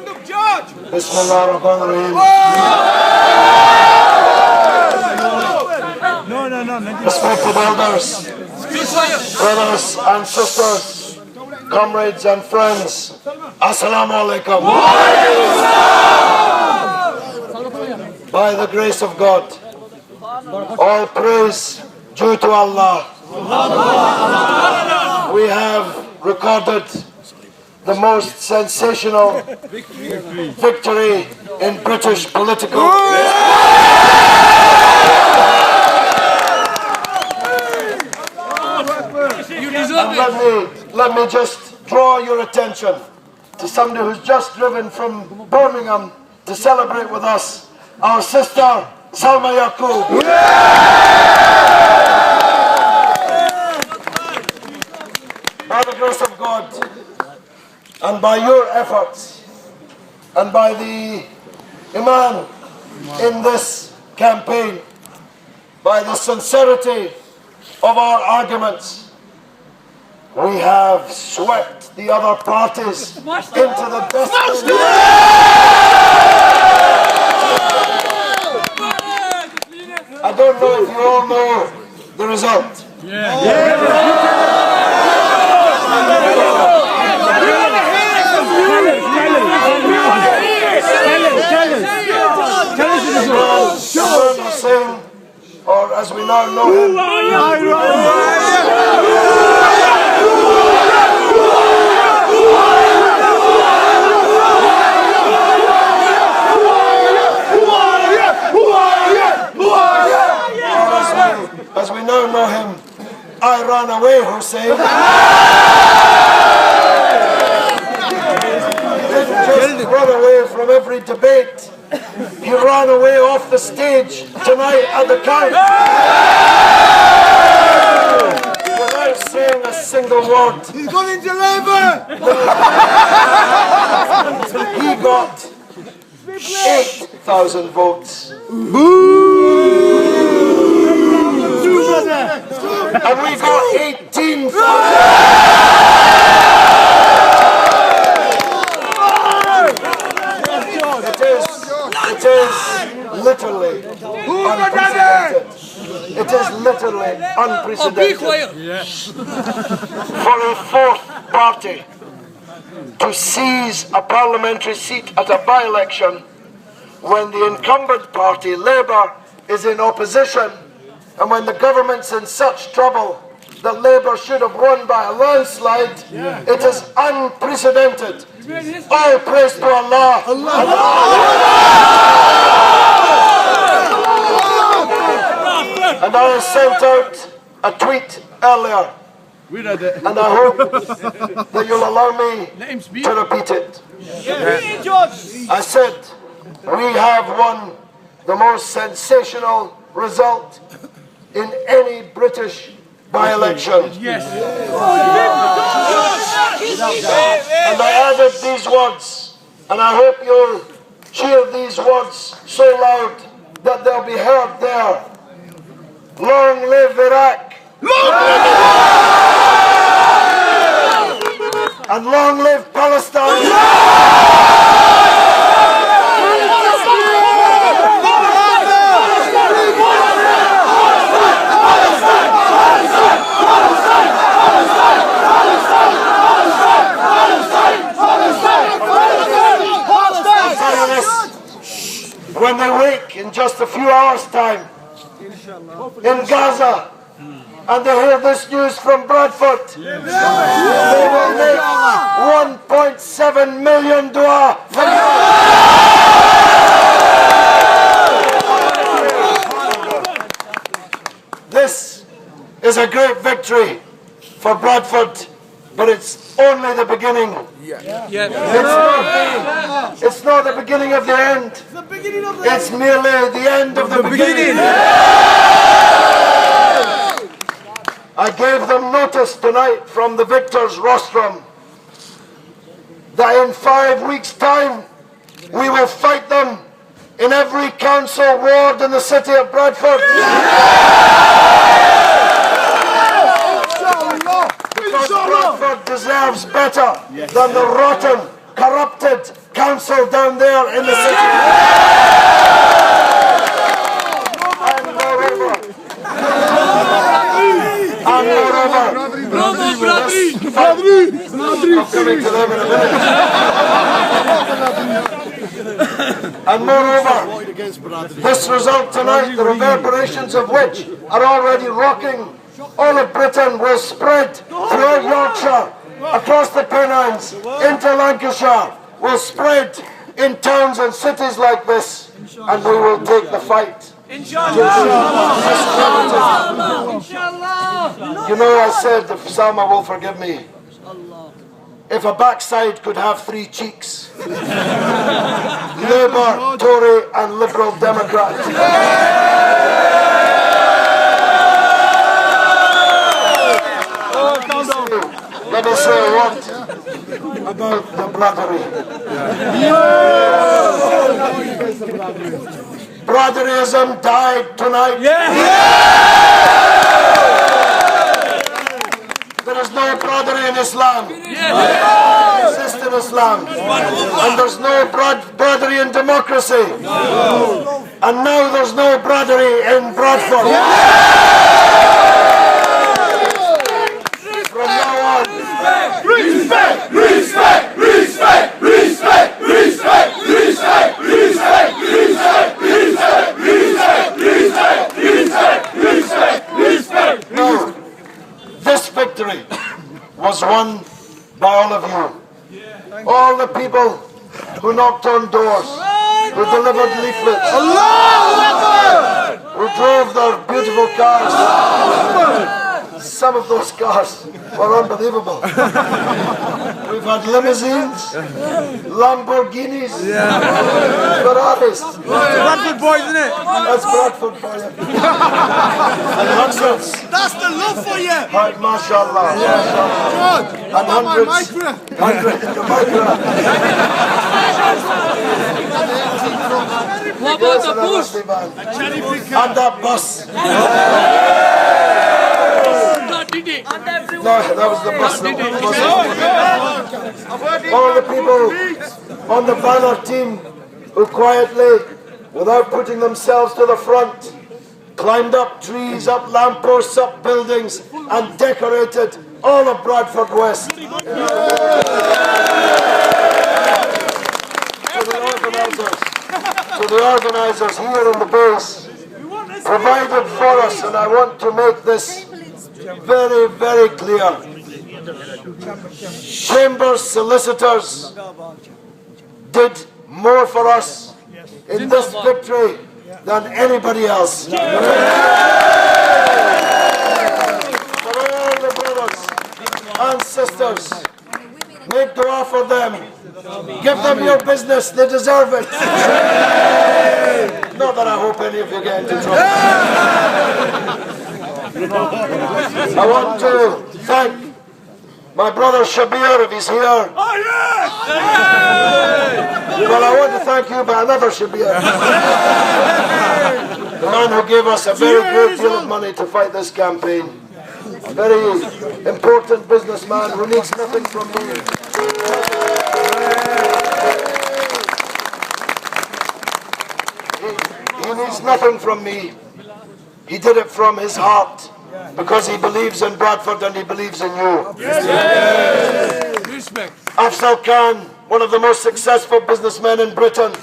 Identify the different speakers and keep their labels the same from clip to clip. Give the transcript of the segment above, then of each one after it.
Speaker 1: Stand up, George!
Speaker 2: Bismillah ar-Rahman ar-Rahim. Respected elders, brothers and sisters, comrades and friends, Assalamu alaikum. By the grace of God, all praise due to Allah. We have recorded the most sensational victory in British political and let me just draw your attention to somebody who's just driven from Birmingham to celebrate with us, our sister Salma Yaqub. By the grace of God and by your efforts and by the Iman in this campaign, by the sincerity of our arguments, we have swept the other parties into the dustbin. I don't know if you all know the result. Hussein, or as we now know him, as we now know him, I ran away, Hussein. He didn't just run away from every debate. He ran away off the stage tonight at the count without saying a single word.
Speaker 1: He's gone into Labour!
Speaker 2: He got 8,000 votes. And we got 18,000. It is literally unprecedented. It is literally unprecedented for a fourth party to seize a parliamentary seat at a by-election when the incumbent party, Labour, is in opposition, and when the government's in such trouble that Labour should have won by a landslide. It is unprecedented. All praise to Allah. And I sent out a tweet earlier, and I hope that you'll allow me to repeat it. I said, we have won the most sensational result in any British by-election. And I added these words, and I hope you'll cheer these words so loud that they'll be heard there. Long live Iraq! And long live Palestine! When they wake in just a few hours' time in Gaza and they hear this news from Bradford, they will make 1.7 million dua for you. This is a great victory for Bradford, but it's only the beginning. It's not the beginning of the end. It's merely the end of the beginning. I gave them notice tonight from the victor's rostrum that in 5 weeks' time we will fight them in every council ward in the city of Bradford. Because Bradford deserves better than the rotten, corrupted council down there in the city. And moreover, and moreover, this result tonight, the reverberations of which are already rocking all of Britain, will spread throughout Yorkshire, across the Pennines, into Lancashire, will spread in towns and cities like this, and we will take the fight. You know, I said, if Salma will forgive me, if a backside could have three cheeks, Labour, Tory and Liberal Democrat. Let me say what about the brotherly. Brotherlyism died tonight. There is no brotherly in Islam. It exists in Islam. And there's no brotherly in democracy. And now there's no brotherly in Bradford. From now on, respect, respect, respect, respect, respect, respect, respect, respect, respect, respect, respect, respect, respect. Now, this victory was won by all of you. All the people who knocked on doors, who delivered leaflets, who drove their beautiful cars. Some of those cars were unbelievable. We've had limousines, Lamborghinis, Ferraris.
Speaker 1: Bradford boys, isn't it?
Speaker 2: That's Bradford for you. And hundreds.
Speaker 1: That's the love for you.
Speaker 2: Mashallah.
Speaker 1: Good.
Speaker 2: And hundreds.
Speaker 3: What about the bus?
Speaker 2: And that bus. No, that was the bus. All the people on the banner team who quietly, without putting themselves to the front, climbed up trees, up lampposts, up buildings, and decorated all of Bradford West. To the organisers here in the base, provided for us, and I want to make this very, very clear. Chambers solicitors did more for us in this victory than anybody else. For all the brothers and sisters, make dua for them. Give them your business, they deserve it. Not that I hope any of you get into trouble. I want to thank my brother Shabir, if he's here. Oh, yes! Well, I want to thank you by another Shabir. The man who gave us a very great deal of money to fight this campaign. A very important businessman who needs nothing from me. He needs nothing from me. He did it from his heart because he believes in Bradford and he believes in you.
Speaker 3: Respect.
Speaker 2: Afzal Khan, one of the most successful businessmen in Britain.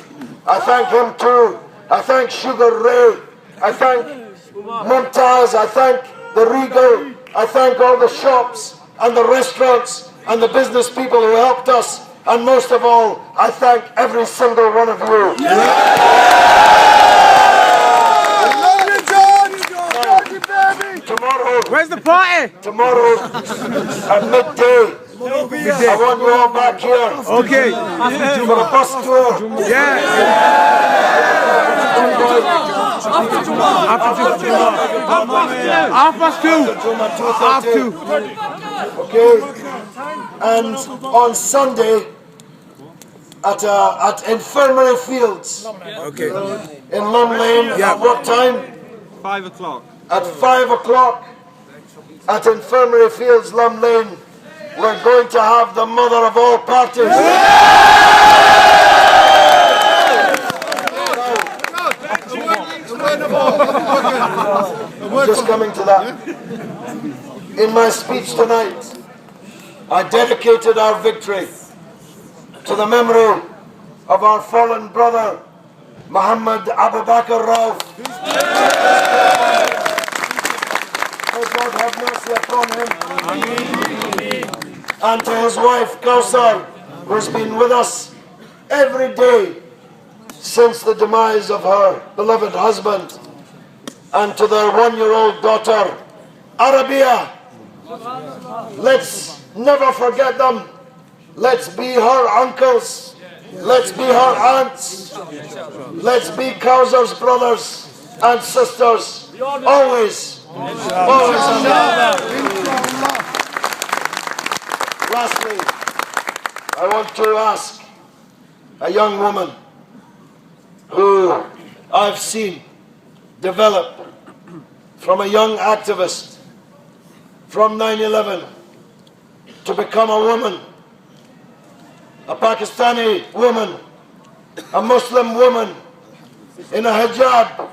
Speaker 2: I thank him too. I thank Sugar Ray. I thank Mumtaz. I thank the Regal. I thank all the shops and the restaurants and the business people who helped us. And most of all, I thank every single one of you. Tomorrow.
Speaker 1: Where's the party?
Speaker 2: Tomorrow at midday. I want you all back here.
Speaker 1: Okay.
Speaker 2: For a bus tour.
Speaker 1: Yeah. Half past two.
Speaker 2: Okay. And on Sunday at Infirmary Fields.
Speaker 1: Okay.
Speaker 2: In Lum Lane.
Speaker 1: Yeah.
Speaker 2: At what time?
Speaker 1: 5 o'clock.
Speaker 2: At 5 o'clock at Infirmary Fields, Lum Lane, we're going to have the mother of all parties. Just coming to that. In my speech tonight, I dedicated our victory to the memory of our fallen brother, Muhammad Abu Bakr Rauf. May God have mercy upon him. And to his wife, Kausar, who has been with us every day since the demise of her beloved husband, and to their one-year-old daughter, Arabia. Let's never forget them. Let's be her uncles. Let's be her aunts. Let's be Kausar's brothers and sisters. Always. Always. Lastly, I want to ask a young woman who I've seen develop from a young activist from 9/11 to become a woman, a Pakistani woman, a Muslim woman in a hijab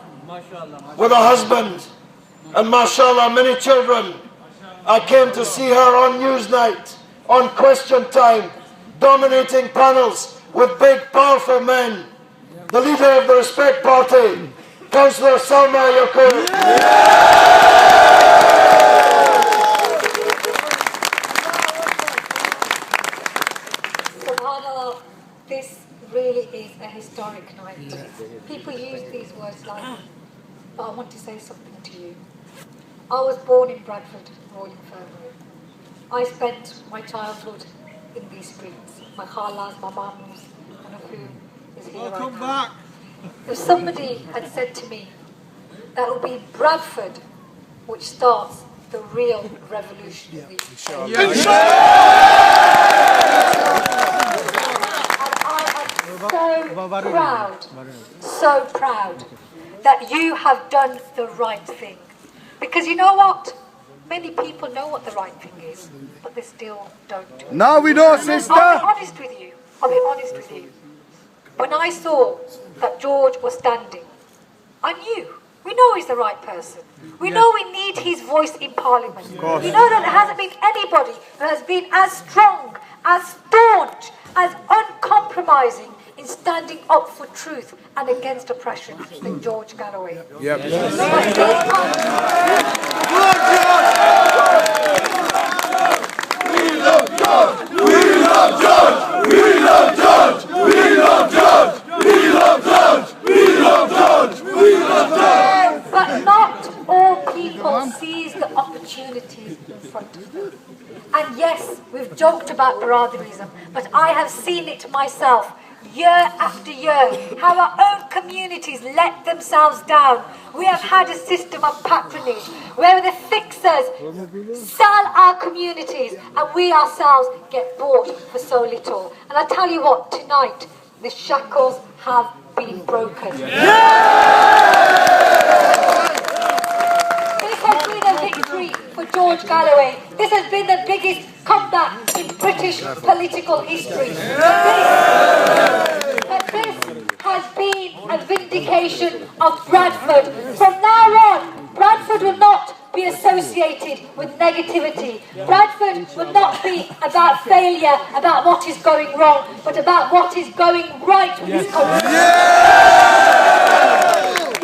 Speaker 2: with a husband and mashallah many children. I came to see her on Newsnight, on Question Time, dominating panels with big powerful men. The leader of the Respect Party, Councillor Salma Yaqub.
Speaker 4: Subhanallah, this really is a historic night. People use these words like, but I want to say something to you. I was born in Bradford, Royal Infirmary. I spent my childhood in these streets. My khalas, my mums, one of whom is here right now. If somebody had said to me, that will be Bradford which starts the real revolutionary change. And I am so proud that you have done the right thing. Because you know what? Many people know what the right thing is, but they still don't do it.
Speaker 1: Now we know, sister.
Speaker 4: I'll be honest with you. When I saw that George was standing, I knew. We know he's the right person. We know we need his voice in Parliament. We know that there hasn't been anybody who has been as strong, as staunch, as uncompromising in standing up for truth and against oppression than George Galloway.
Speaker 1: Yep.
Speaker 2: We love George! We love George! We love George! We love George! We love George! We love George! We love George!
Speaker 4: But not all people seize the opportunities in front of them. And yes, we've joked about brotherhoodism, but I have seen it myself. Year after year, how our own communities let themselves down. We have had a system of patronage where the fixers sell our communities and we ourselves get bought for so little. And I tell you what, tonight, the shackles have been broken. This has been a victory for George Galloway. This has been the biggest comeback in British political history. But this has been a vindication of Bradford. From now on, Bradford will not be associated with negativity. Bradford will not be about failure, about what is going wrong, but about what is going right with this country.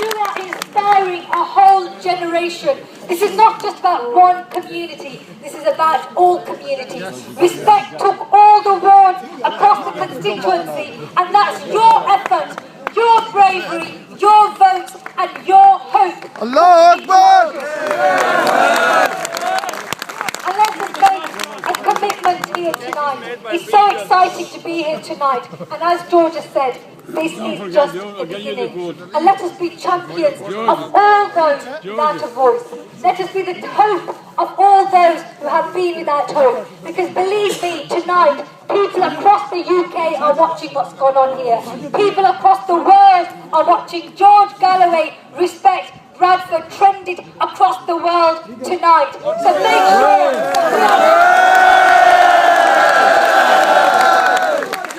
Speaker 4: You are inspiring a whole generation. This is not just about one community, this is about all communities. Respect took all the wards across the constituency, and that's your effort, your bravery, your votes, and your hope.
Speaker 1: Allahu Akbar!
Speaker 4: And let us make a commitment here tonight. It's so exciting to be here tonight. And as George has said, this is just the beginning. And let us be champions of all those without a voice. Let us be the hope of all those who have been without hope. Because believe me, tonight, people across the UK are watching what's gone on here. People across the world are watching George Galloway respect Bradford trended across the world tonight. So make sure that we are